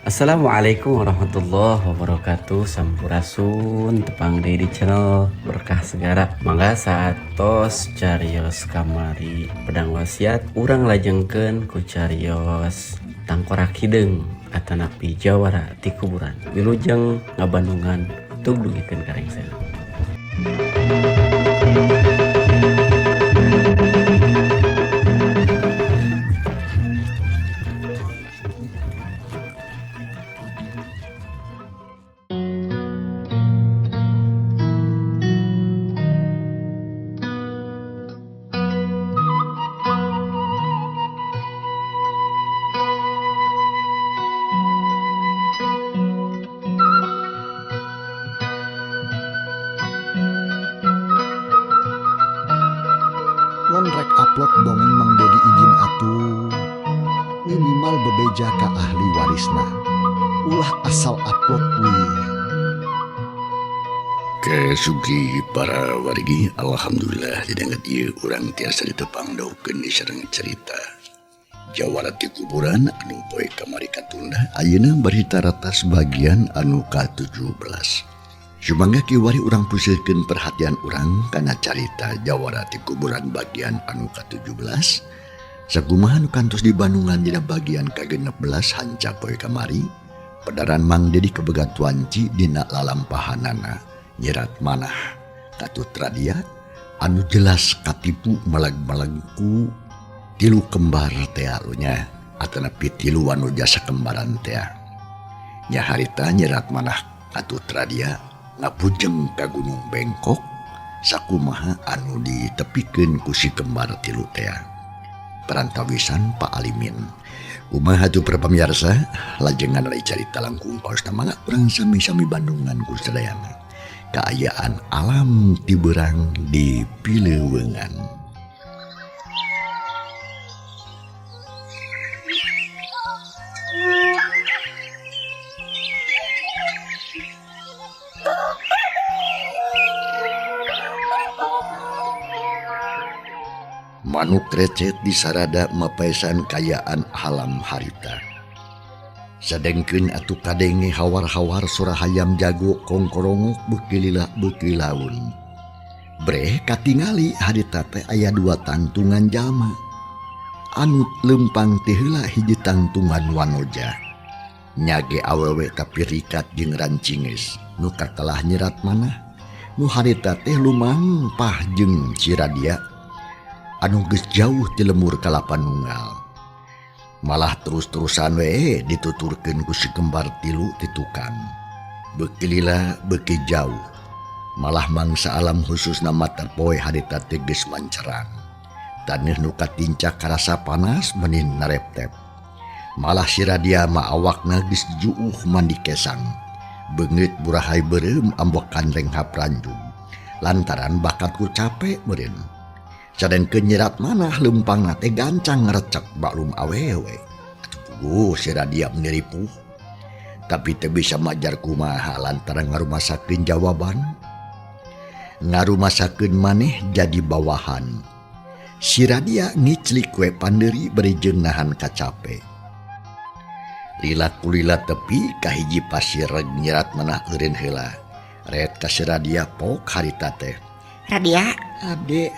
Assalamualaikum warahmatullahi wabarakatuh. Sampurasun tepang deui di channel Berkah Segara. Mangga satos carios kamari pedang wasiat urang lajengkeun ku carios tangkorak hideung atanapi jawara ti kuburan. Wilujeng ngabandungan tug dugikeun karengsena. Lamun rek upload dongeng Mang Dedi izin atuh minimal bebeja ka ahli warisna ulah asal upload we. Kesugi para wargi, alhamdulillah didengat ieu urang tiasa ditepang daukeun di sareng cerita Jawara ti kuburan anu poe kamari katunda. Ayeuna berita ratas bagian anu ka-17. Sumangga kiwari urang puseukeun perhatian urang kana carita Jawara ti kuburan bagian anu ka-17. Sakumaha nu kantos di Bandungan dina bagian ka-16 hanca poe kamari. Pedaran Mang Dedi kebegat wanci dina lalampahanana nyerat manah katut radia anu jelas katipu melag-melagku tilu kembar tealunya atanapi tilu anu jasa kembaran tea nya harita nyerat manah katut radia ngapujeng ka Gunung Bengkok sakumaha anu ditepikeun ku si kembar tilu tea perantawisan Pak Alimin. Kumaha tuh para pamirsa, lajengan dari cerita langkung paus mangga urang sami-sami Bandungan ku sadayana. Keayaan alam tiberang di Pileuweungan. Manuk recet di sarada mapaesan kayaan alam harita. Sadengkeun atuh kadenge hawar-hawar sora hayam jago kongkorongok beuki lila beuki laun. Breh katingali harita teh aya dua tantungan jalma. Anu lempang teh heula hiji tantungan wanoja. Nyage awewe tapi rikat jeung rancingeus. Nu katelah nyerat manah. Nu harita teh lumampah jeung ciradia. Anu geus jauh ti lemur kalapanunggal. Malah terus-terusan we dituturkeun ku si kembar tilu ti tukang. Beuki lila beuki jauh. Malah mangsa alam khususna mata poe harita teh geus mancerang. Taneuh nu katincak karasa panas menin nareptep. Malah si radia mah awakna geus juuh mandi kesang. Beungeut burahay beureum ambokan renghap ranjung. Lantaran bakat ku capek meureun. Sadengkeun nyerat manah lempangna teh gancang ngrecek baklum awewe. Atuh si radia menipu. Tapi teu bisa majar kumaha lantaran ngarumasakeun jawaban. Ngarumasakeun maneh jadi bawahan. Si radia ngiclik we pandeuri beri jeung nahan kacape. Lilat kulila tepi ka hiji pasir reg nyerat manah eureun heula. Ret ka si radia pok harita teh. Radia, Ade,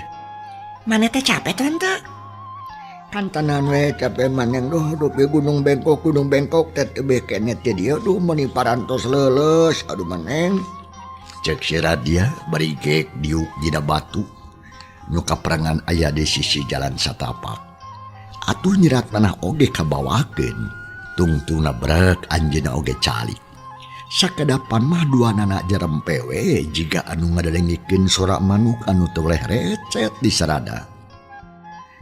mana teh capek tuh ente? kan tanan we capek maneng duh di Gunung Bengkok teh teu bekene teh dieu duh meuni parantos leuleus aduh maneng. Cek si radia bari gek diuk dina batu nu kaperangan aya di sisi jalan satapak. Atuh nyerat manah oge kabawakeun tungtungna brek anjeunna oge calik. Sakedapan mah duanana jarempe we jiga anu ngadelengikeun sora manuk anu teu leh recet di sarada.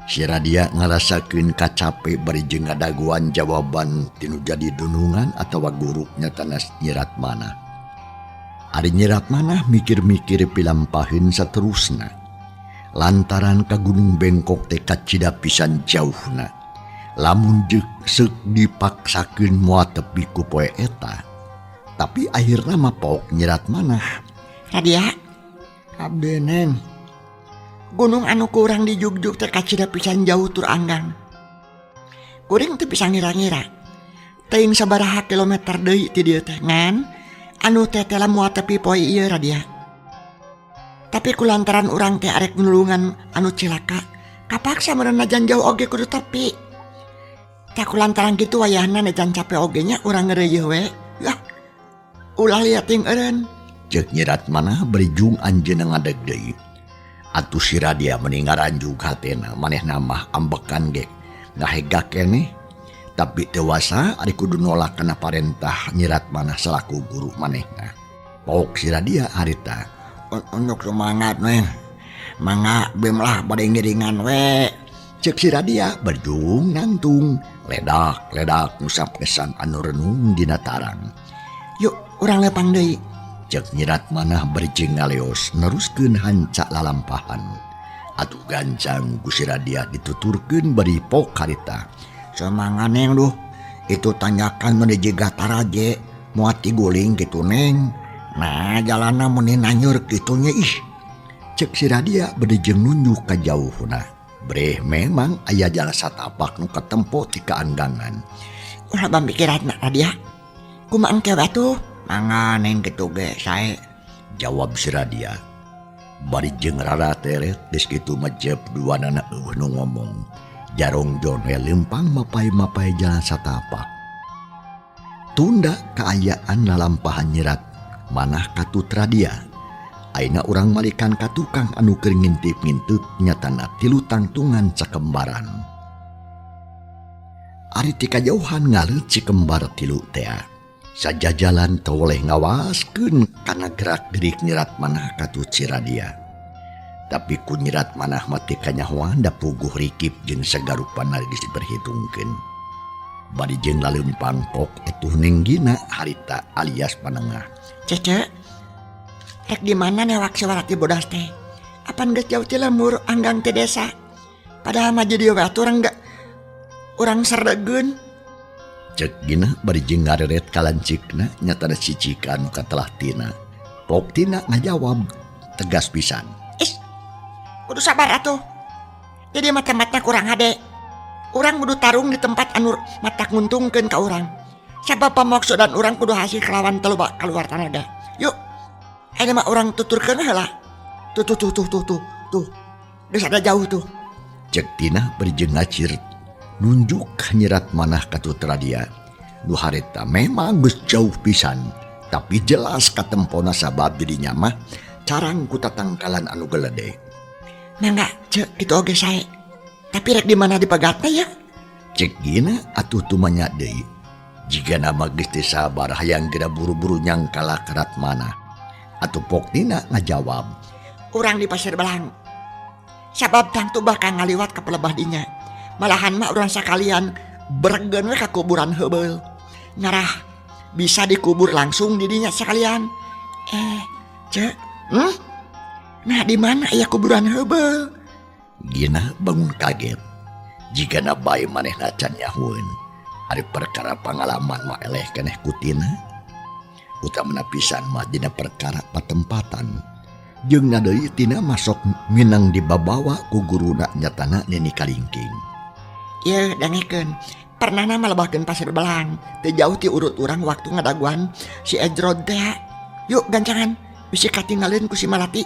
Si radia ngarasakeun kacape bari jeung ngadaguan jawaban tinu jadi dunungan atawa guru nyatana nyerat manah. Ari nyerat manah mikir-mikir pilampaheun saterusna. Lantaran ka Gunung Bengkok teh kacida pisan jauhna. Lamun seuk dipaksakeun moal tepi ku poe eta. Tapi akhirna mah pok nyerat manah. Radia, Abde neng. gunung anu kurang di Jugjug teh kacida pisan jauh tur anggang. Kuring teu bisa ngira-ngira. Teuing sabaraha kilometer deui ti dieu teh ngan anu teh tela moal tepi poe ieu Radia. Tapi kulantaran urang teh arek nulungan anu cilaka, kapaksa merenajan jauh oge kudu tepi. Tah kulantaran kitu wayahna nejan capek ogenya urang ngeureueuh we. Yah, ulah liat ting eureun. Cek nyirat mana berijung anjeunna ngadeg deui. Atuh si Radia meningaranjug hatena manehna mah ambekan ge ngahegak keneh. Tapi dewasa ari kudu nolak kana parentah nyirat mana selaku guru manehna. Pok si Radia harita. Untuk semangat weh. Mangga bem lah bade ngiringan we. Cek si Radia berjung nangtung. Ledak ngusap kesan anu renung dina tarang. Yuk urang lepang deui. Cek nyirat mana berjing ngaleos neruskeun hancak lalampahan. Atuh gancang ku si Radia dituturkeun bari pok harita. Semangat neng duh. Itu tanyakan menuju gataraje. Muati guling gitu neng. Nah jalanna meni nanyur kitunya ih. Cek si Radia bedejeng nunjuk ka jauhna. Breh memang aya jalan satapak nu katempo ti kaanggangan. Ulah pamikiranna Radia. Kumaha engke we atuh? Mangga neng kitu ge sae. Jawab si Radia. Bari jeung rara teret geus kitu majep duanana eueuh nu ngomong. Jarong Jon we lempang mapai-mapai jalan satapak. Tunda kaayaan lalampahan nyirat manah katut Radia. Aina urang malikan ka tukang anu keur ngintip-ngintip nyatana tilu tangtungan cakembaran. Ari ti kajauhan ngaleut si kembar tilu teh. Sajajalan teu oleh ngawaskeun kana gerak-gerik nyirat manah katut si Radia. Tapi ku nyirat manah mati kanyahoan da puguh rikip jeung sagarupanna geus diperhitungkeun. Bari jeung laleumpang pok atuh ninggina harita alias panengah. Cece, rek di mana newak suara ti bodas teh? Apan geus jauh ti lembur anggang ti desa. Padahal mah jadi we atuh urang sardegeun. Cek gina bari jeung ngareret kalancikna nyatana cicika anu katelah tina. Pok tina ngajawab tegas pisan. Is, kudu sabar atuh. Jadi mata-mata kurang hade. Urang kudu tarung di tempat anu matak nguntungkeun ka urang. Sabab pamaksudan urang kudu hasil kelawan teloba keluar tanaga. Yuk, ayo mah urang tuturkeun heula. Tuh. Geus ada jauh tuh. Cek tina bari jeung ngacir nunjuk nyirat manah katut Radia. Nu harita memang geus jauh pisan, tapi jelas katempona sabab dirinya mah carang ku tatangkalan anu geledek. Mangga, cek kitu oge sae. Tapi rek di mana dipagatna ya? Cek gina atuh tumanya deui. Jika nama geus teu sabar hayang geura buru-buru nyangkala kerat mana. Atuh pok tina ngajawab. Urang di Pasir Belang. Sabab tangtu bakal ngaliwat ka pelebah dinya. Malahan mah urang sakalian bergen we ka kuburan heubeul. Ngarah bisa dikubur langsung di dinya sakalian. Cek, nah di mana aya kuburan heubeul? Gina bangun kaget. Jika na bae manehna can nyahueun. Ari perkara pangalaman mah eleh keneh kutina. Utamana pisan mah dina perkara patempatan. Jeung na deui tina masok minang dibabawa ku guruna nyatana Nini Kalingking. Ieu dangekeun. Pernah nama lebahkeun Pasir Belang. Teu jauh ti urut urang waktu ngadaguan si Ejrod teh. Yuk gancangan, bisi katinggalin ku si Malati.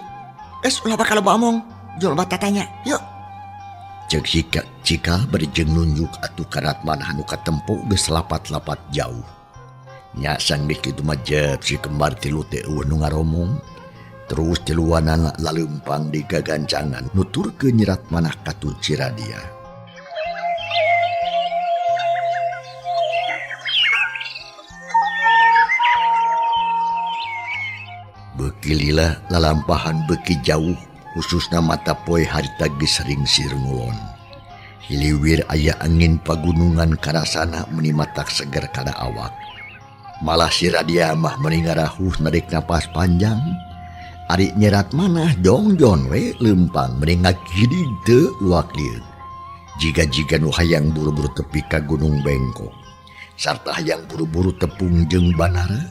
Ulah bakal loba omong. Jol bata tanya. Yuk. Cek cikal berjeng nunjuk atuh karat manah anu katempo geus lapat-lapat jauh. Nya sanggeus kitu mah jep si kembar tilu teh eueuh nu ngaromong. Terus tiluanana laleumpang di gagancangan nuturkeun nyirat manah katut si Radia. Beuki lila lalampahan beuki jauh. Khususna mata poe harita geus sering sirngulon. Hiliwir aya angin pagunungan karasana meni matak seger kana awak. Malah si Radia mah meni ngarahuh narik napas panjang. Ari nyerat manah jongjon we leumpang meni ngagidig teu luak lieu. Jiga-jiga nu hayang buru-buru tepi ka Gunung Bengkok. Sarta hayang buru-buru tepung jeung Banara.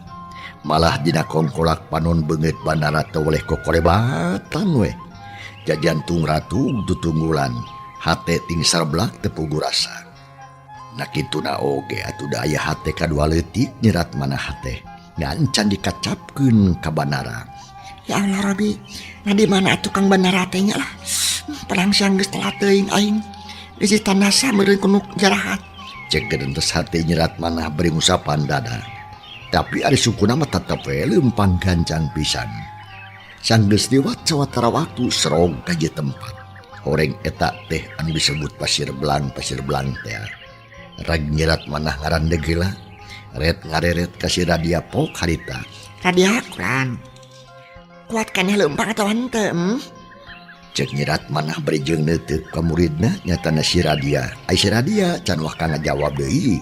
Malah dina kongkolak panon beungeut Banara teu oleh kokorebatan we. Jajantung ratu tutunggulan hate ting sarblak tepugu rasa. Nak itu na oge atuh da aya hate kadua leutik nyerat mana hate ngancan dikacapkeun ka Banara. Ya Allah Robi, nah di mana atuh Kang Banara teh nya lah. Perang siang geus telat teuing aing. Isi tanasa meureun kunuk jarahat. Cek geuntes hate nyerat mana beri ngusapan dada. Tapi ari sukuna mah tetep we leumpang gancang pisan. Sanggeus liwat sawatara waktu serong ka ieu tempat. Horeng eta teh anu disebut pasir belang teh. Rag nyerat mana ngaran degeula. Red ngareret ka si Radia pok harita. Radia kulan. Kuat keneh leumpang atawa henteu? Cek nyerat mana beri jeung neuteuk ka muridna nyatana si Radia. Ai si Radia can wah ka ngajawab deui.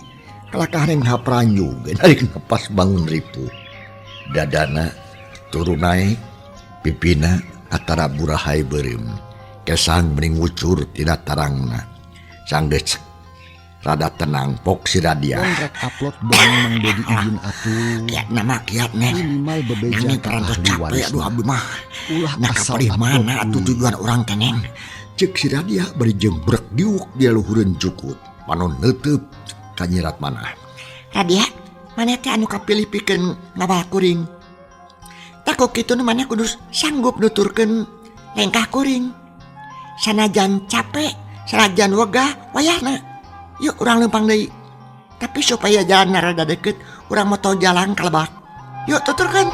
Kalakah reng hapranju geus ari pas bangun ripuh. Dadana turun naik, pipina atara burahay beureum. Kesang mending ngucur tina tarangna. Sanggeus rada tenang pok si Radia. Rek upload dong Mang Dedi izin atuh. Kiat nama kiat neh. Minimal bebeja Ini perantos capek aduh abdi mah. Ulah Nah asal kapalih mana atuh tujuan orang keneng. Cek si Radia bari jeung brek diuk dia luhureun cukut. Panon neuteup ka nyerat mana. Radia, maneh teh anu kapilih pikeun ngawal kuring. Takut kitu nu maneh kudu sanggup nuturkeun lengkah kuring. Sanajan capek, sanajan wegah wayahna. Yuk urang leumpang deui. Tapi supaya jalan rada deket, urang mau tau jalan ka Lebak. Yuk tuturkeun.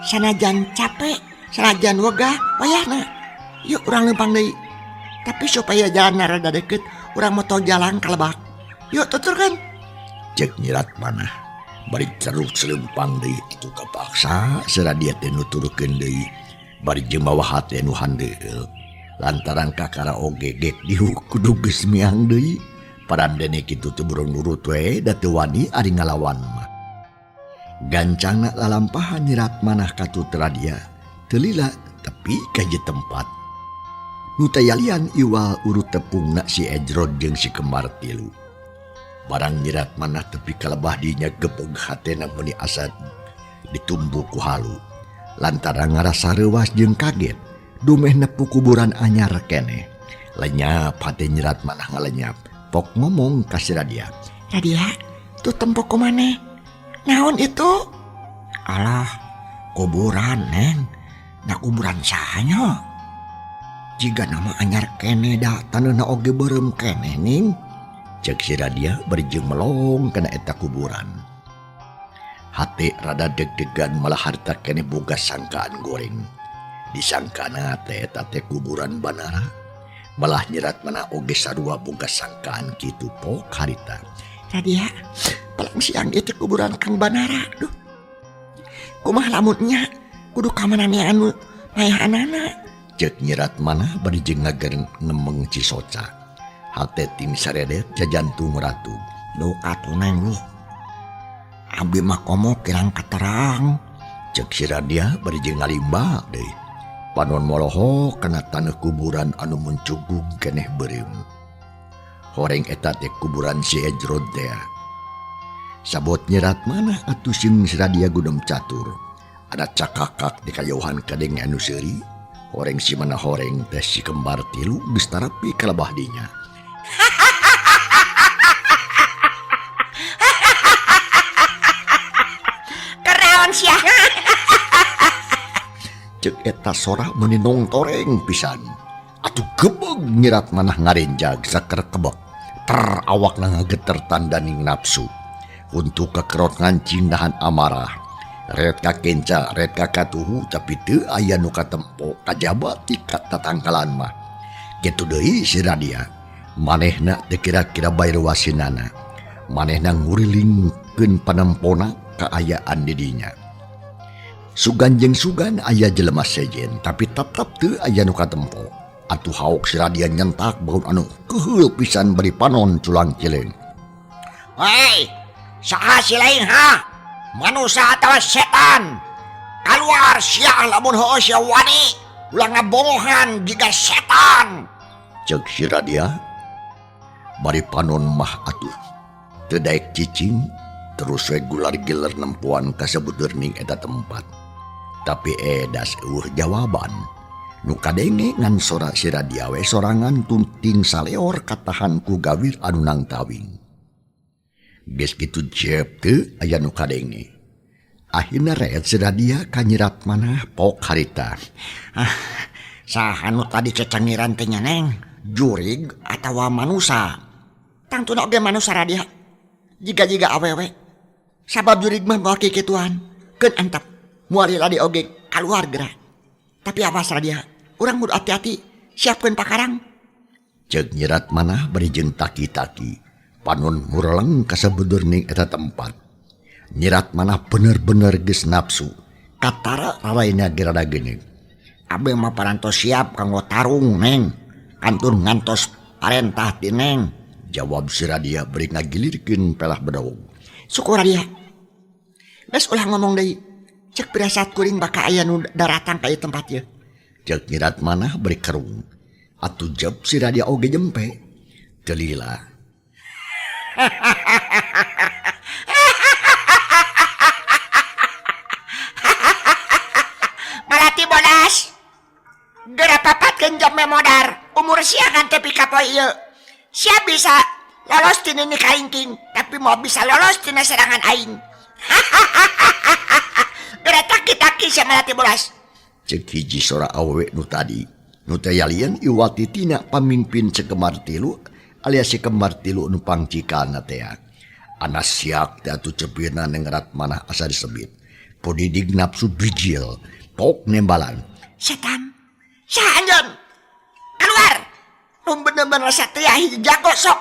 Sanajan capek, sanajan wegah wayahna. Yuk urang leumpang deui. Tapi supaya jalan rada deket, urang mau tau jalan ka Lebak. Yuk tuturkeun. Cek nyerat mana bari ceruk selempang deui kitu kapaksa si Radia teh nuturkeun deui. Bari jeung bawa hate nu handeuh. Lantaran kakara oge gek diuk kudu geus miang deui. Parandene kitu teh burung nurut we da teu wani ari ngalawan mah. Gancangna lalampahan nyerat manah katut Radia telila tepi ka ieu tempat. Nu tayalian iwal urut tepungna si Ejrod jeung si kembar tilu. Barang nyerat manah tepi ka lebah dinya gepeg hatena meni asa ditumbuh ku halu. Lantaran ngarasa reuwas jeung kaget dumeh nepu kuburan anyar keneh. Lenyap hate nyerat manah ngalenyap. Pok ngomong ka si Radia. Radia, tuh tempok kumaneh. Naon itu? Alah, kuburan neng. Nah kuburan sahanya. Jika nama anyar kene da taneuhna oge beureum kene ning. Cek si Radia bari jeung melong kana eta kuburan. Hate rada deg-degan malah harta kene boga sangkaan goreng. Disangkana teh eta teh kuburan Banara. Malah nyerat mana oge sarua boga sangkaan kitu pok harita. Radia, palang siang itu kuburan Kang Banara. Duh. Kumaha lamunnya kudu ka manane anu mayahanana. Cek nyerat mana bari jeung ngager nemeng Cisoca. Hate ting saredet jajantung ratu. Duh atuh neng lu. Abdi mah komo kirang katerang. Cek si Radia bari jeung ngalimba deui. Panon moloho kana taneuh kuburan anu muncugung keneh beureum. Horeng eta teh kuburan si Ejrod teh. Sabot nyerat mana atuh sing si Radia gudem catur. Ada cakakak di kayeuhan kadeng anu seuri. Horeng si mana horeng teh si kembar tilu geus tarapi ka lebah dinya. Keraon sia. Cek eta sora meninong toreng pisan. Atuh gebeg nyerat manah ngarenjag saker kebek. Awakna ngageter tandaning nafsu. Untuk kekerot ngancing dahan amarah. Red ka kenca, red ka katuhu tapi teu aya nu katempo kajaba ti tatangkalan mah. Kitu deui si Radia. Manehna teu kira-kira bae wasinana. Manehna ngurilingkeun panempona kaayaan di dinya. Sugan jeung sugan aya jelema sejen tapi tetep teu aya nu katempo. Atuh hauk si Radia nyentak baun anu keheul pisan bari panon culang cileng. Hei, saha si lain ha? manusia atau setan keluar sia lamun heueuh sia wani ulah ngabongohan jika setan. Cek si Radia. Bari panon mah atuh teu daek cicing terus we gular giler nempuan kasebut deurning eta tempat. Tapi edas eueuh jawaban. Nu kadenge ngan sora si Radia we sorangan tunting saleor katahan ku gawir anu nang tawing. Geus kitu jep teu aya nu kadenge. Akhirna reet si Radia kanyirat manah pok harita. Saha nu tadi cecengiran teh nya Neng? Jurig atawa manusia? Tangtuna oge manusia Radia. Jiga-jiga awewe. Sabab jurig mah moal kikituan. Keun antep moal ladi oge kaluar geura. Tapi awas Radia, urang kudu hati-hati, siapkeun pakarang. Cek nyirat manah bari jeung taki-taki. Panon mureleng kasebudurning eta tempat. Nyirat manah bener-bener geus nafsu. Katara raraina ge rada geuning. Abeh mah parantos siap kanggo tarung Neng. Kantun ngantos parentah ti Neng. Jawab si Radia beri ngagilirkeun pelah bedaung. Syukur Radia. Geus ulah ngomong deui. Cek pirasat kuring baka aya nu daratang ka ieu tempat ieu. Cek nyirat manah beri kerung. Atuh jawab si Radia oge jempe. Teu lila. Malati bodas. Geura papatkeun jam memodar. Umur sia kan teu pika poe ieu. Sia bisa lolos tina ini kaingking, tapi mau bisa lolos tina serangan aing. Geura taki-taki sia malati bodas. Cek hiji sora awewe nu tadi. Nu teh yalieun iwati tina pamimpin sekembar tilu alias si kembar tilu nu pangcikalna teh. Anas siak teh atuh cepirna nengrat manah asa disebit. Podidig nafsu bijil, pok nembalan. Setan, saha anjeun? Keluar. Rum bener-bener satria hiji jago sok.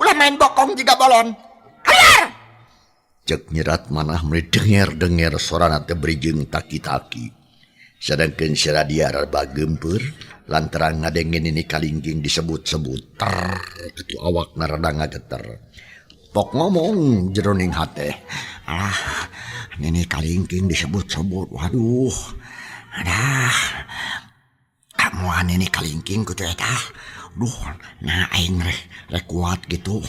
Ulah main bokong juga bolon. Keluar. Cek nyerat manah meni denger-denger sorana teh berijing taki-taki. Sedangkeun si Radia rada gempeur lantaran ngadengen ini kalingking disebut-sebut. Itu awakna rada ngageter. Pok ngomong jeroning hate. Alah, ini kalingking disebut-sebut. Waduh. Adah. Kamuan ini kalingking kutu eta. Duh, nah aing rek kuat gitu.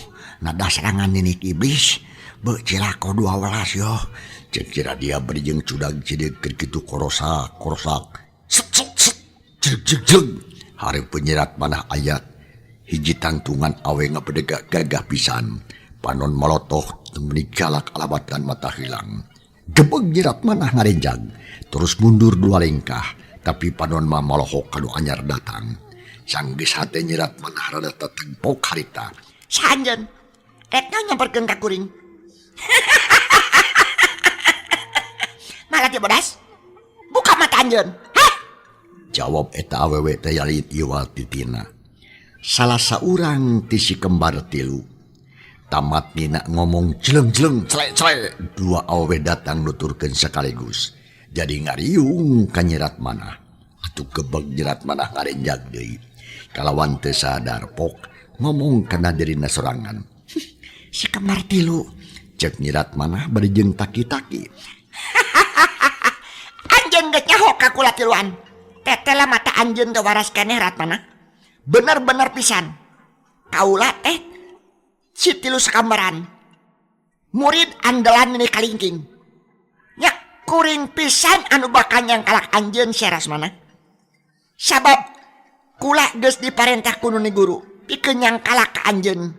Nada serangan ini iblis. Becilako 12 yo. Cek si Radia berijing cudag cideg kitu korosak. Set. Jeg. Hari penyirat manah ayat. Hiji tangtungan awe ngapedega gagah pisan. Panon malotoh temeni galak alabatan mata hilang. Gebeg nyirat manah ngarenjang. Terus mundur 2 lengkah. Tapi panon mah malohok kanu anyar datang. Sang geus hate nyirat manah rada tetempok harita. Sanjen, retna nyamperkeun ka kuring. Malati bodas. Buka mata anjeun. Hah? Jawab eta awewe teh yalin iwal titina. Salah saurang ti si kembar tilu. Tamat nina ngomong jeleng-jeleng celek-celek. 2 awewe datang nuturkeun sekaligus. Jadi ngariung ka nyirat manah. Atuh gebeg nyirat manah ngarenjag deui. Kalawan teu sadar pok ngomong kana dirina sorangan. Si kembar tilu. Cek nyirat manah berijeng taki-taki. Anjeun geus nyaho ka kula tiluan. Tetela mata anjeun teh waras keneh rat manah. Bener-bener pisan. Kaula teh si tilu sakambaran. Murid andalan ini kalingking. Nya kuring pisan anu bakal nyangkalak anjeun seras manah. Sabab kula geus diparentah ku nu guru pikeun nyangkalak ka anjeun.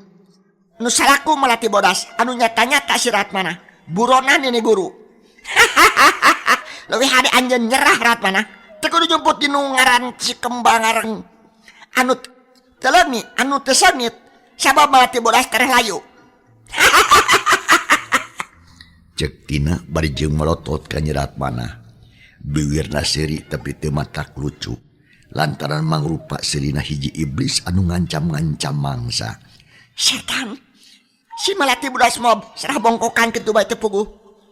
Nu salaku melati bodas anu nyata-nyata sirat mana buronan ini guru. Leuwih hade anjeun nyerah rat mana teu kudu jumput di nu ngaran si kembang areng anu teu leungit anu teu seunit sabab melati bodas tereh layu. Cek tina barijeng melotot ka nyirat manah. Biwirna seri tapi teu matak lucu. Lantaran mangrupa serina hiji iblis anu ngancam-ngancam mangsa. Setan, si melati budak mob serah bongkokan kitu bae teu puguh.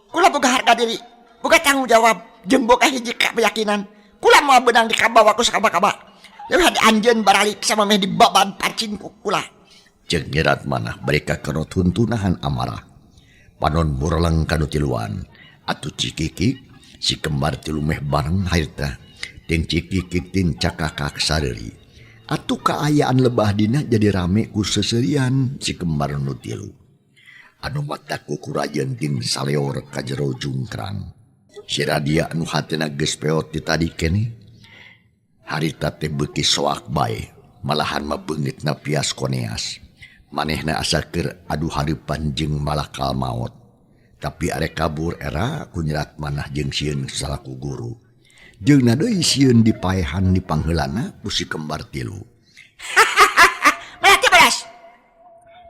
Kula boga harga diri, boga tanggung jawab, jeung boga hiji keyakinan. Kula moal beunang dikabawa ku sakaba-kaba. Leuwih hade anjeun baralik sama meh dibaban pacin ku kula. Cek nyirat manah mereka karo tuntunahan amarah. Panon mureleng kanu tiluan. Atuh Cikiki si kembar tilu meh bareng harita ting Cikiki ting cakakak sareri. Atuh kaayaan lebah dina jadi rame ku seserian si kembar nu tilu. Anu mata kukurajeun ting saleor ka jero jungkrang. Si Radia anu hatena geus peot ti tadi keneh. Harita teh beuki soak bae, malahan mah beungitna pias koneas. Manehna asa keur adu hareupan jeung malakal maot. Tapi arek kabur era ku Nyerat Manah jeung sieun salaku guru. Jeung deui sieun dipaehan di pangheulana ku si kembar tilu. Berarti belas.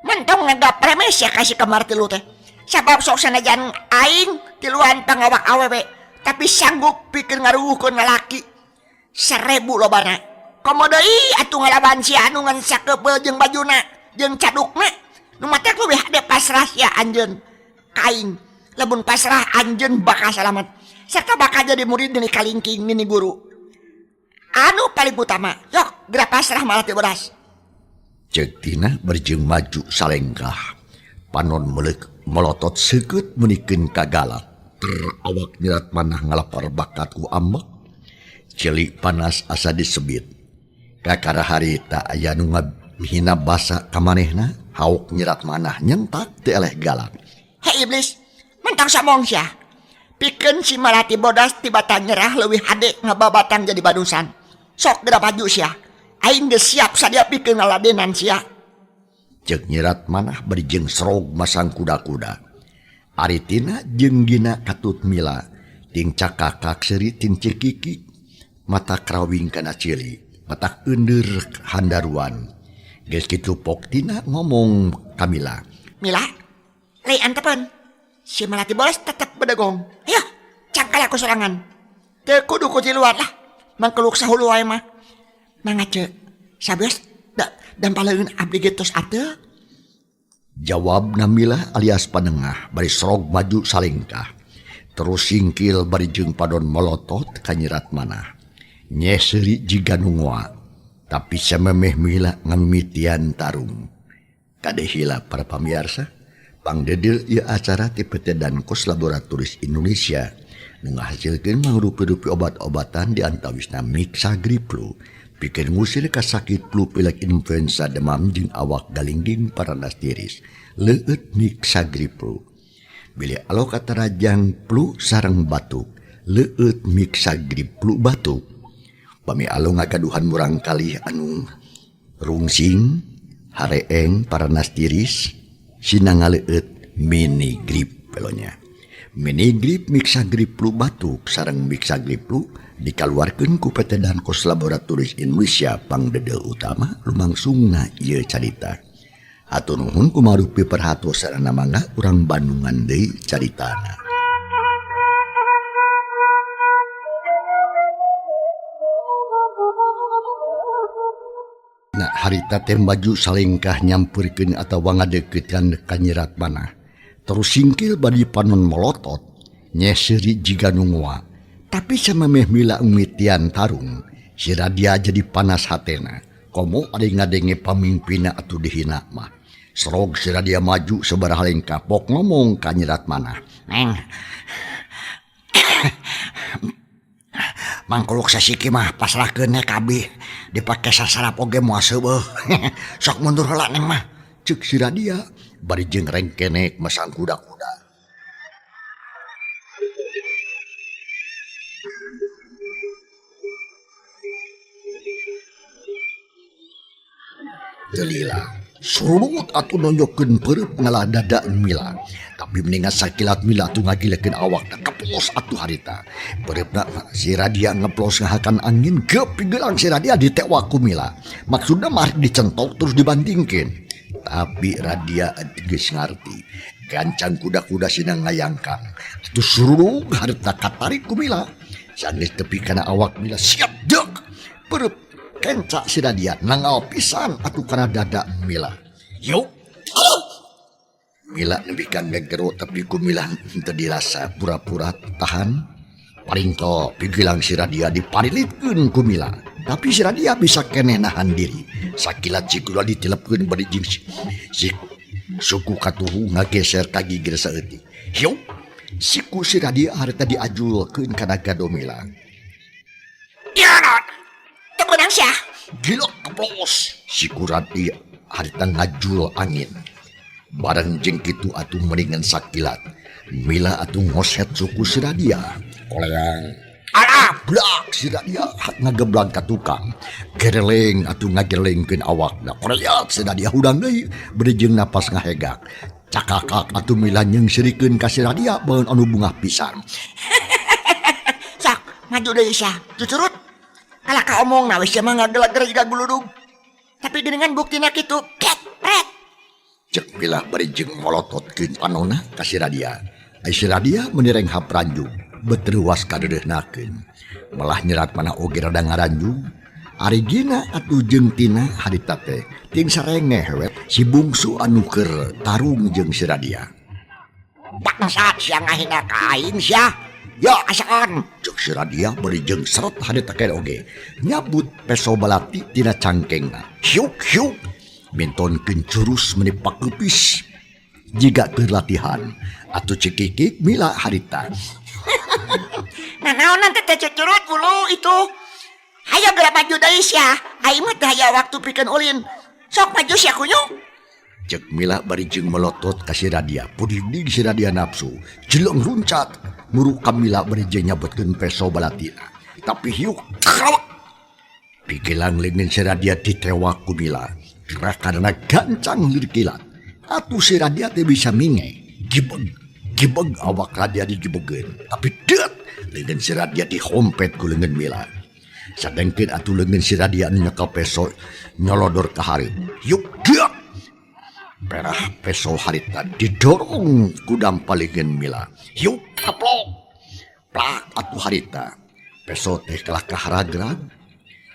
Mentong ngagap premis ya kasih kembar tilu teh. Sabab sok sanajan aing tiluan pangawak awewe, tapi sanggup pikir ngaruhkeun lalaki. 1000 lobana. Komo deui atuh ngalaban si anu ngan sakepeul jeung bajuna jeung cadukna. Nu mah teh leuwih hade pasrah sia anjeun. Kaing lebun pasrah anjeun bakal salamet. Serta bakal jadi murid nini kalingking nini guru. Anu paling utama, yok gerak pasrah malah teu beras. Ceuk tina berjeung maju salengkah. Panon melotot seukeut meunikeun ka galak. Awak Nyerat Manah ngalapar bakat ku ambek. Celik panas asa disebit. Kakara harita aya nu ngahina basa ka manehna, hauk Nyerat Manah nyentak teu eleh galak. Hei iblis, mentang samong sia. Pikeun si Malati bodas tibata nyerah leuwih hade ngababatang jadi badusan. Sok geura maju sia. Aing geus siap sadia pikeun ngaladenan sia. Ceuk Nyerat Manah berjeung srog masang kuda-kuda. Ari tina jeung gina katut mila, ting cakakak seuri ting Cikiki, mata krawing kana cili, mata eundur handaruan. Geus kitu pok tina ngomong ka Mila. Mila, lei antepen. Si Malati bodas tetep bedegong. Ayo, cangkal aku sorangan. Teu kudu ku ti luar lah. Mangkeluk sahulu wae mah. Mangga ceuk. Sabeus dan paleun abdi getos ateu. Jawab Namila alias panengah bari srog maju salengkah. Terus singkil bari jeung padon melotot ka Nyerat Manah. Nyeh seuri jiga nungwa. Tapi samemeh Mila ngamimitian tarung. Kadehila para pamirsa, pangdedil ieu acara ti PT Dankos Laboratoris Indonesia nu ngahasilkeun mangrupi-rupi obat-obatan di antawisna Mixagriplu pikeun ngusir ka sakit flu pilek influenza demam jeung awak galingging paranas tiris. Leueut Mixagriplu. Bilih alokat rajang flu sareng batuk, leueut Mixagriplu batuk. Pami alo ngagaduhan murang kalih anu rungsing, hareeng, paranas tiris, sina ngaleueut Minigrip pelonya. Minigrip Mixagriplu batuk sareng Mixagriplu dikaluarkeun ku PT Dankos Laboratoris Indonesia pangdedel utama lumangsungna ieu carita. Hatur nuhun kumarupi perhatosana mangga urang Bandungan deui caritana. Nah harita teh maju salengkah nyamperkeun atawa ngadeukeutan ka Nyerat Manah. Terus singkil bari panon melotot, nyeh seuri jiga nungwa. Tapi samemeh Mila umitian tarung, si Radia jadi panas hatena. Komo ade ngadenge pamimpina atuh dihina mah. Srog si Radia maju sabaraha lengkah pok ngomong ka Nyerat Manah. Neng. Mangkuluk sasiki mah pasrahkeun nya kabeh. Dipake sasarap oge moal seueuh. Sok mundur heula neng mah. Ceuk si Radia bari jeung rengkenek masang kuda-kuda. Delila surut atuh nonjokkeun pereup ngalah dadaan Mila. Tapi meningat sakilat Mila atuh ngagilekeun awakna keplos atuh harita. Pereupna si Radia ngeplos ngahakan angin kepigelang si Radia ditewak ku Mila. Maksudna mah dicentok terus dibandingkeun. Tapi Radia geus ngarti. Gancang kuda-kuda sina ngayangkang. Atuh surut harita katarik ku Mila. Sanggeus tepi kana awak Mila siap dek. Pereup kenca si Radia nangau pisan atuh kana dada Mila. Yuk. Mila nebikan gegero tapi ku Mila teu dirasa pura-pura tahan. Paling to pigilang si Radia diparilitkeun ku Mila. Tapi si Radia bisa keneh nahan diri. Sakilat si kula ditilepkeun bari jeung si suku katuhu ngageser ka gigir saeutik. Yuk. Siku si Radia harta diajulkeun kana Gadomila. Ya non. Temenang sia. Gila keplos. Siku Radia harta ngajul angin. Barang jeung kitu atuh mendingan sakilat. Mila atuh ngoset suku si Radia. Koleang. Alah, blak si Radia ngageblang ka tukang. Gereleng atuh ngagelengkeun awakna. Koleang si Radia hudang deui beri jeung napas ngahegak. Cakakak atuh Mila nyengsirikeun ka si Radia baeun anu bungah pisan. Sok, maju deui sia. Cucurut. Kalau ka omong na wis mah ngagelag-gelag jiga guludug. Tapi dengan buktina kitu, pret. Cek Mila bari jeung molototkeun panonna ka si Radia. Ai si Radia menireng hapranjung, beteuwas kadeudeunahkeun. Malah nyerat mana oge rada ngaranjung. Ari gina atuh jeung tina harita teh ting sareng ngehewet si bungsu anu keur tarung jeung si Radia. Bangsat sia ngahina ka aing sia. Yo asaan. Cek si Radia bari jeung seret harita kene oge. Nyabut peso balati tina cangkengna. Hyuk. Mintonkeun curus menipak kepis. Jiga keur latihan atuh cikikik Mila harita. Nah naonan teh curut bulu itu. Hayo gerak maju deui sia. Aing mah teh aya waktu pikeun ulin. Sok maju sia kunyung. Cek Mila bari jeung melotot ka si Radia. Puding si Radia nafsu. Jeleng runcat. Muruk ka Mila bari jeung nyabetkeun peso balatina. Tapi hiuk. Pikilang leungeun si Radia ditewak ku Mila. Karena gancang lir kilat. Atuh si Radia teh bisa minge. Gibeg awak Radia digibegeun. Tapi deut leungeun si Radia dihompet ku leungeun Mila. Sadengkeun atuh leungeun si Radia anu nyekel peso nyolodor ka harit. Yuk deut. Perah peso harita didorong ku dampalingeun Mila. Yuk kaplok. Plak atuh harita. Peso teh kalah kaharagrag.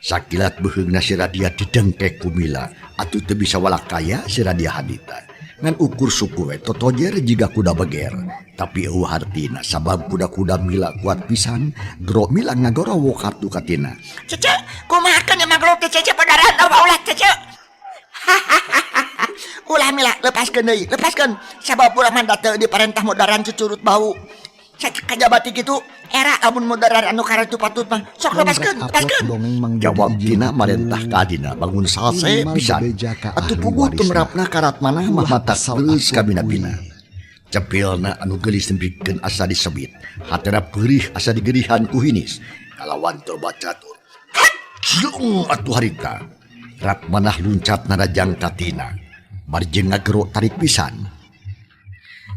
Sakilat beheungna si Radia didengkek ku Mila. Atuh teu bisa walakaya si Radia hadita. Ngan ukur suku we totojer jiga kuda beger. Tapi eueuh hartina sabab kuda-kuda Mila kuat pisan. Gero Mila ngagorowo kartu katina. Cece, kumahakeun emang gelut teh cece padaran tau ulah cece. Ulah Mila lepaskeun deui, lepaskeun. Sabab ulah mandat teu diparentah modaran cucurut bau. Cek kajabati gitu era amun modaran anu karatu patut mah sok lepaskeun. Jawab tina marentah ka adina bangun salse pisan. Atuh puguh tumrapna karat manah mah mata geus ka bina-bina. Cepilna anu geulis nempikeun asa disebit. Hatena peurih asa digerihan ku hinis. Kalawan teu bacatur. Jung atuh harita. Rap manah luncat narajang katina. Bari jeung ngagero tarik pisan.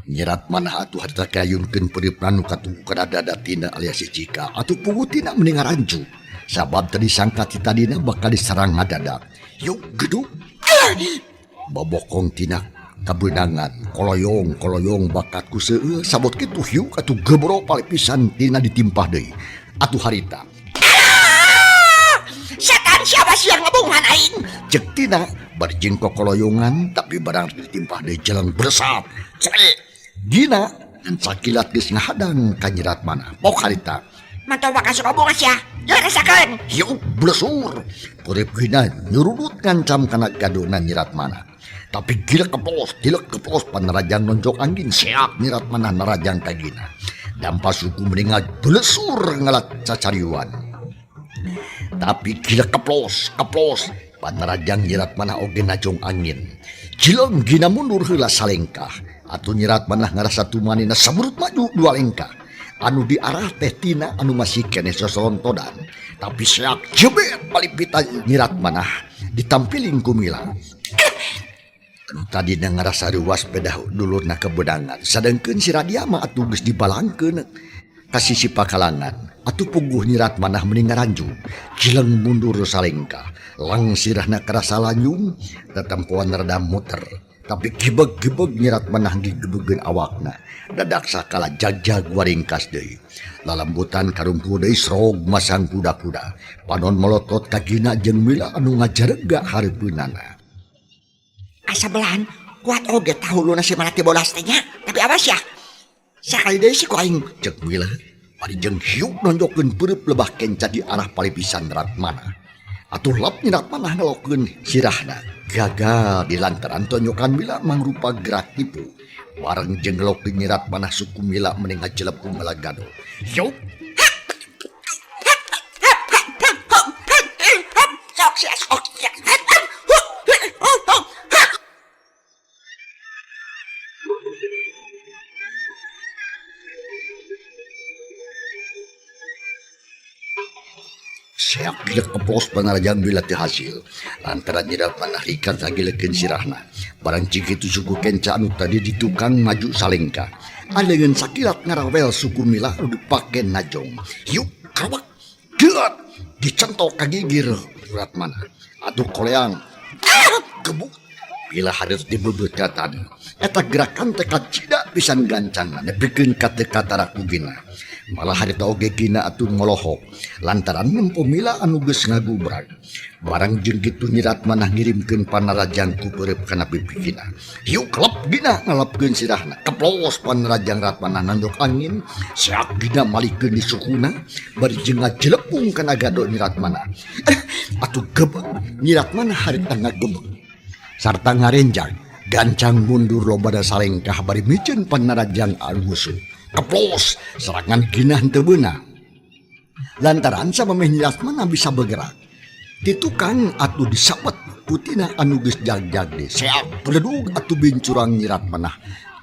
Nyerat manah atuh harita kayunkeun peuripna nu katugu kana dadatina alias si Cika. Atuh puguh tina mending ngaranju. Sabab tadi sangka ti tadina bakal diserang ngadadak. Yuk geduk. Babokong tina kabeunangan koloyong bakat ku seueur sabot kitu hiuk atuh gebro pale pisan tina ditimpah deui. Atuh harita. Setan siapa sih yang ngebungan aing? Cek tina bari jeung kokoloyongan tapi barang ditimpah deui jalan bersat. Cek gina dan sakilat geus ngahadang ka nyerat manah. Pok harita. Mantau bakal suka bunga sia. Yo rasakeun. Hiuk blesur. Urip gina nyurudut ngancam kana gadona nyerat manah. Tapi gila keplos panarajang nonjok angin seak nyerat manah narajang ka gina. Dampa suku meninggal blesur ngalat cacariwan. Tapi gila keplos panarajang nyerat manah oge najong angin. Cileng gina mundur heula salengkah. Atuh nyerat manah ngarasa tumanina saburut maju dua lengkah. Anu diarah teh tina anu masih kene sosolontodan. Tapi seak jebet palipita nyerat manah ditampilin ku Mila. Anu tadi ngarasa ruas pedah dulurna kebedangan. Sadengkeun si Radia mah atuh geus dibalangkeun ka sisi pakalangan. Atuh puguh nyerat manah mending ngaranju. Cileng mundur salengkah. Langsirahna karasa lanjung tetempoan rada muter. Tapi gibeg-gibeg nyerat manah digebegeun awakna. Dadak sakala jag-jag waringkas deui. Lalambutan karumpu deui srog masang kuda-kuda. Panon melotot ka Gina jeung Mila anu ngajarega hareupeunana. Asa belahan kuat oge tahuluna si malaki bolas teh nya. Tapi awas ya. Sakali deui si ku aing. Cek Mila bari jeung hiuk nonjokeun peureup lebah kenca di arah palipisan nyerat manah. Atuh lap nyerat manah ngalokeun sirahna. gagal di lantaran tonyokan Mila mangrupa gerak tipu. Bareng jenglok penyirat manah suku Mila meninggal jelepung melagado. Yuk, seak gila kepos panarajang bila ti hasil. Lantaran nyirat manah rikat lagi leken sirahna. Barang jika itu suku kenca anu tadi di tukang maju salengka. Alengan sakilat ngarawel suku Mila anu dipake najong. Yuk, kawak, geat, dicentok kagigir urat mana. Atuh koleang, gebuk. Bila hadir di bebekatan. Eta gerakan tekad cidak pisan gancang. Nepikeun kata-kata rakugina. Malah harita oge kina atuh ngolohok lantaran nempo Mila anu geus ngagubrag. Barang jeung kitu nyirat manah ngirimkeun panarajang ku peureup kana pipikina. Hiu kelep gina ngalapkeun sirahna. Keplos panarajang rat manah nandok angin, seak gina malikeun di sukuna, bari jeung ngajelepung kana gado nyirat manah. Atuh gebeg nyirat manah harita ngagebeg. Sarta ngarenjang, gancang mundur lobada salengkah bari miceun panarajang anu musuh. Keplos serangan gina henteu beunang. Lantaran samemeh nyirat manah bisa bergerak. Di tukang atuh disabet putina anu geus jag-jag de. Seak peledug atuh bincurang nyirat manah.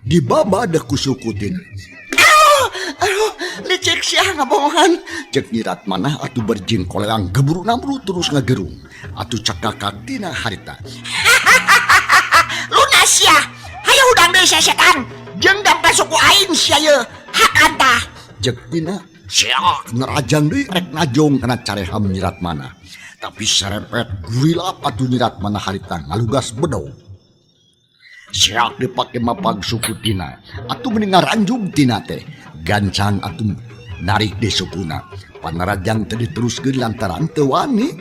Dibaba da ku suku tina. Aduh, licik sia ngabongan. Cek nyirat manah atuh berjing koleang geburu namru terus ngagerung. Atuh cakakak tina harita. Lunas ya. Hayo udang deui sesekan. Jeung dampe suku aing sia ye. Hak anta. Cek tina seak nerajang deui rek najong kana careham nyirat manah. Tapi serepet gurilap atuh nyirat manah harita ngalugas bedog. Seak dipake mapag suku tina. Atuh mending ngaranjung tina teh. Gancang atuh narik di sukuna. Panarajang teu diteruskeun lantaran teu wani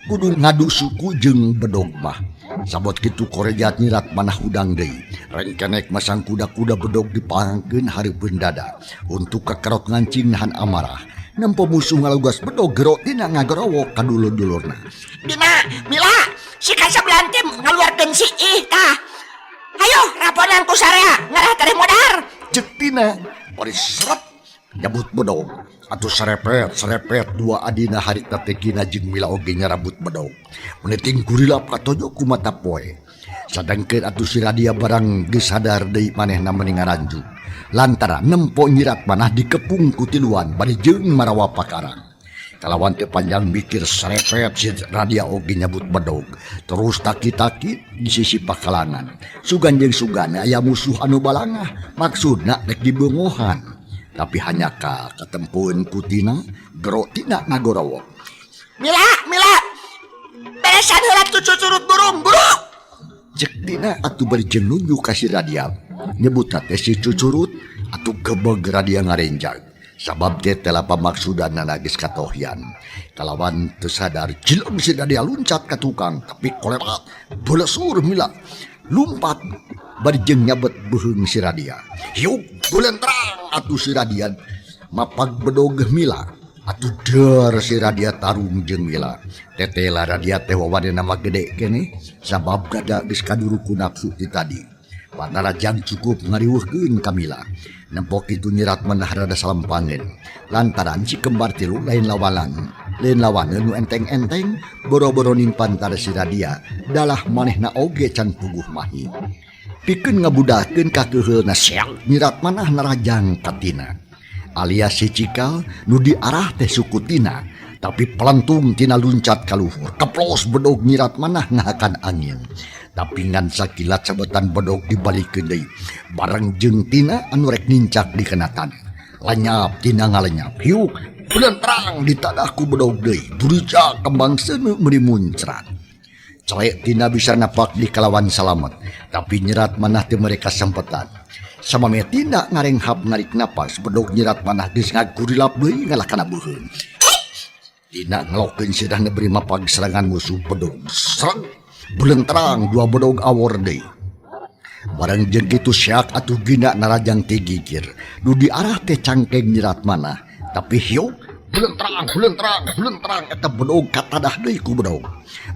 kudu ngadu suku jeung bedog mah. Sabot kitu korejat nyirat manah udang deui. Rengkenek masang kuda-kuda bedog dipangkeun hareupeun dada untuk kakerok ngancing nahan amarah. Nempo musuh ngalugas bedog gero tina ngagerowok ka dulur-dulurna. Dina, Mila, si kasabelan tim ngaluarkeun si ih tah. Hayo raponan ku sarea ngarah tari modar. Cek tina bari seret nyabut bedog. Atuh serepet dua adina harita tekina jeung Mila oge nyarabut bedog. Meneting gurilap katojo ku mata poe. Sadangkeun atuh si Radia barang geus sadar deui manehna mending ngaranjung. Lantaran nempo nyirat manah dikepung ku tiluan bari jeung marawa pakarang. Kalawan teu panjang mikir serepet si Radia oge nyabut bedog. Terus taki-taki di sisi pakalangan. Sugan jeung sugana aya musuh anu balangah. Maksudna rek dibeungohan. Tapi hanya katempuan kutina gero tina ngagorowok. Mila, beresan heula cucu-curut burung. Cek dina atuh berjeun nunjuk ka si Radia. Nyebut teh si cucurut atuh gebeg Radia ngarenjang. Sabab teh telah pamaksudanna geus katohyan. Kalawan teu sadar jileng si Radia luncat ka tukang tapi kolera belesur Mila. Lumpat bari jeung nyabet beuheung si Radia. Yuk bulan terang atuh si Radia mapag bedog Mila. Atuh der si Radia tarung jeung Mila. Tetela Radia teh wawadena mah gede kene sabab gada geus kaduru ku nafsu ti tadi. Panarajang cukup ngariweuhkeun ka Mila. Nempo kitu nyirat manah rada salempangeun. Lantaran si kembar tilu lain lawanan nu enteng-enteng boro-boro nimpan tada si Radia dalah manehna oge can puguh mahi. Pikeun ngabudahkeun ka keuheulna seak nyirat manah narajang katina. Alias si cikal nu diarah teh suku tina tapi pelantung tina luncat ka luhur. Keplos bedog nyirat manah ngahakan angin. Tapi ngan sakilat sabetan bedog dibalikeun deui. Bareng jeung tina anu rek nincak di kenatan. Lanyap tina ngalenyap. Hiuk bulan terang di tadahku bedog deui. Buruja kembang seuneu meuli muncrat. Celek tina bisa napak di kalawan salamet. Tapi nyerat manah teu mereka sempetan. Samame tina ngarenghap narik napas bedog nyerat manah geus ngagurilap deui ngalah kana beuheun. Tina ngelokeun sidahna beri mapag serangan musuh bedog. Serang bulan terang dua bedog awor deui. Barang jeung kitu seak atuh gina narajang teh gigir. Nu diarah teh cangkeng nyirat manah. Tapi hiuk belentrang eta bedog katadah deui ku bedog.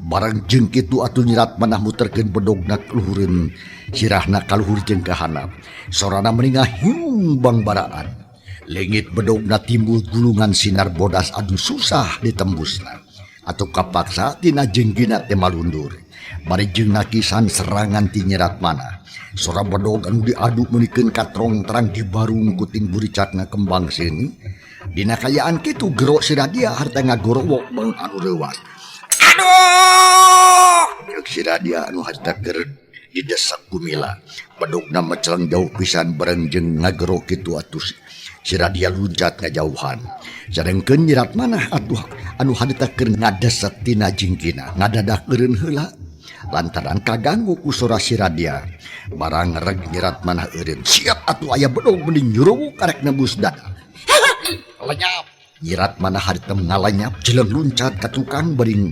Barang jeung kitu atuh nyirat manah muterkeun bedogna luhureun sirahna ka luhur jeung ka handap. Sorana meninga hiumbang baraan. Leungit bedogna timbul gulungan sinar bodas adu susah ditembusna. Atuh kapaksa tina jenggina teh malundur. Bari jeung nakisan serangan ti nyirat manah. Sora bedog anu diadu meunikeun katrong terang dibarung kuting buricatna kembang sini. Dina kayaan kitu gero si Radia harta ngagorowok bang anu leuwas. Aduh! Jeung si Radia anu harta keur didesak ku Mila. Bedogna meceleng jauh pisan bareng jeung ngagero kitu atuh si Radia luncat ngajauhan. Sarengkeun nyirat manah atuh anu harita keur ngadeset tina jingkina ngadadakeun heula. Lantaran kaganggu ku sora si Radia. Barang reg nyirat manah eureun. Siap atuh aya bedog mending nyuruh karek nebus dada. Lenyap. Nyirat manah harita ngalanyap jeleng luncat ka tukang bering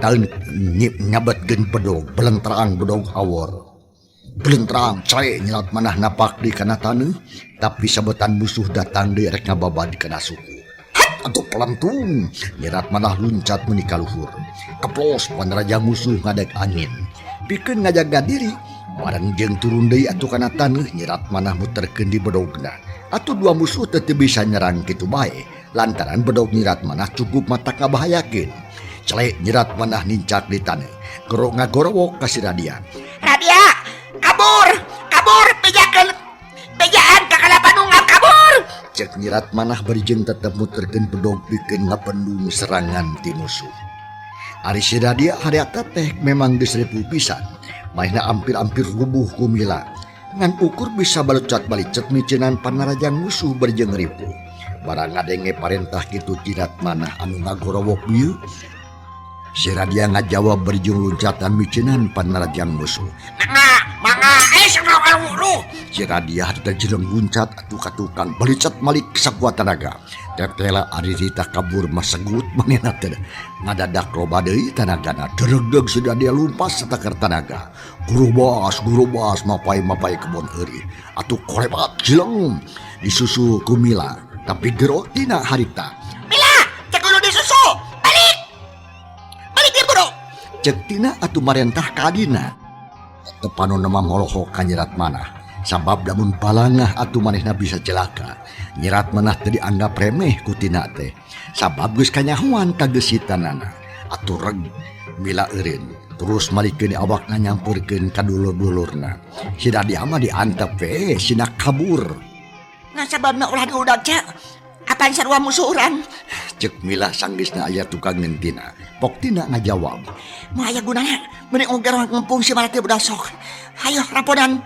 taun nyabetkeun bedog belentrang bedog awor. Belentrang cae nyirat manah napak di kana taneuh tapi sabetan musuh datang deui rek ngababad di kana suku. Atuh pelantung nyirat manah luncat meuni ka luhur. Keplos panaraja musuh ngadeg angin. Pikeun ngajaga diri bareng jeung turun deui atuh kana taneuh nyirat manah muterkeun di bedogna. Atuh dua musuh teu bisa nyerang kitu bae lantaran bedog nyirat manah cukup mata kabahayakeun. Celek nyirat manah nincak di taneuh. Gero ngagorowok ka si Radia. Radia, kabur, pejaan ka kalapanungan kabur. Cek nyirat manah bari jeung tetep muterkeun bedog pikeun ngapendung serangan ti musuh. Ari si Radia harita teh memang diseripu pisan. Maihna ampir-ampir rubuh ku Mila. Ngan ukur bisa balecot-balicet micinan panarajang musuh berjeng ripu. Barang ngadenge parentah kitu nyirat manah anu ngagorowok bieu. Si Radia ngajawab berjung luncatan micinan panarajang musuh. Mangga, sakro kalunguru. Si Radia harita jeleng luncat atuh ka tukang balicet malik sakuat tenaga. Tetela ari rita kabur masegut manehna teh ngadadak loba deui tanagana. Deregdeg si Radia lumpas satakar tanaga. Guru bas mapai kebon euri. Atuh kolebat jeleng disusul ku Mila tapi gero tina harita. Mila, cek dulu disusu. Balik dia guru. Cek tina atuh marentah ka adina. Tepanu nama molohok ka nyirat manah. Sabab lamun balangah atuh manehna bisa celaka. Nyirat manah teu dianggap remeh ku tina teh. Sabab geus kanyahoan ka geusitannana. Atuh reg Mila eureun. Terus malikeun awakna nyampurkeun ka dulur-dulurna. Si Radia mah diantep we sinak kabur. Nah sababna ulah diudag cek. Apaan sarua musuh urang? Cek Mila sanggeusna aya tukang ngentina. Pok tina ngajawab. Mau aya gunana mending oge ngempung si Marati budak sok. Hayo rapodan.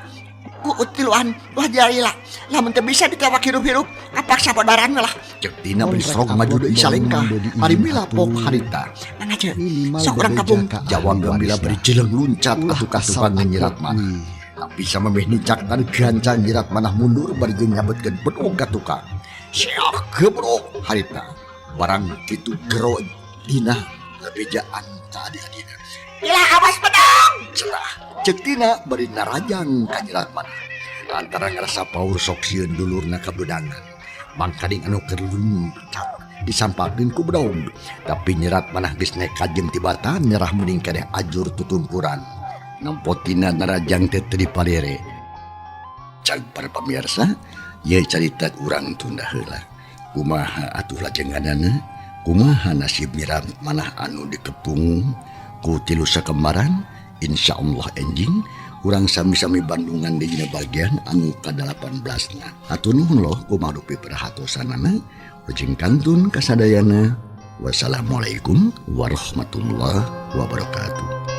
Utiluan ulah jalila. Lamun teu bisa ditewak hirup-hirup kapaksa podaran lah. Cek tina beri serok maju deui salengkah. Ari Mila pok harita. Mangaje. Sok urang kapung. Jawab Mila beri jeleng luncat atuh ka tukang nyirat manah. Tapi sama meh nicak tan gancang nyirat manah mundur bari jeung nyabetkeun bedog ka tukang. Siak gebrok harita. Barang kitu gero dina lebejaan ka adik-adina. Mila awas pedang. Cerah. Cek tina bari narajang ka nyirat manah. Lantaran ngerasa paur sok sieun dulurna ka bedangan. Mangkading anu keur luncat disampakeun ku bedog. Tapi nyirat manah geus nekat jeung tibatan nyerah mending kadeh ajur tutumpuran. Nampotina narajang teh teu dipalere. Cag para pamirsa, ye carita urang tunda heula. Kumaha atuh lajenganana? Kumaha nasib nyirat manah anu dikepung ku tilu sakembaran? Insyaallah enjing urang sami-sami Bandungan di dina bagian anu ka-18 na. Hatur nuhun loh kumarupi perhatosanana. Ujing kantun kasadayana. Wassalamualaikum warahmatullahi wabarakatuh.